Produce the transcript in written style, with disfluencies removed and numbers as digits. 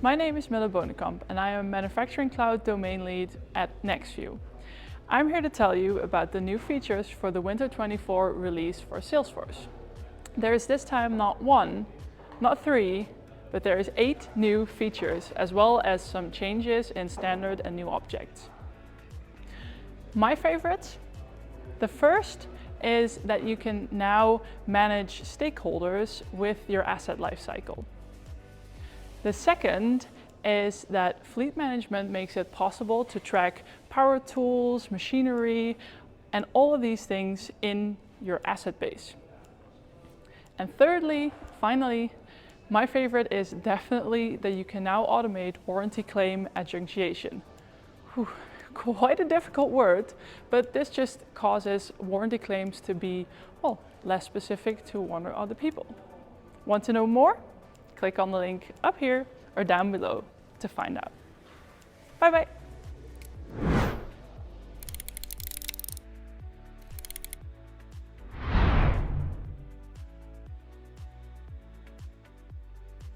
My name is Mille Bonekamp and I am Manufacturing Cloud Domain Lead at Nextview. I'm here to tell you about the new features for the Winter 24 release for Salesforce. There is this time not one, not three, but there is 8 new features as well as some changes in standard and new objects. My favorites? The first is that you can now manage stakeholders with your asset lifecycle. The second is that fleet management makes it possible to track power tools, machinery, and all of these things in your asset base. And thirdly, finally, my favorite is definitely that you can now automate warranty claim adjudication. Whew, quite a difficult word, but this just causes warranty claims to be, well, less specific to one or other people. Want to know more? Click on the link up here or down below to find out. Bye bye.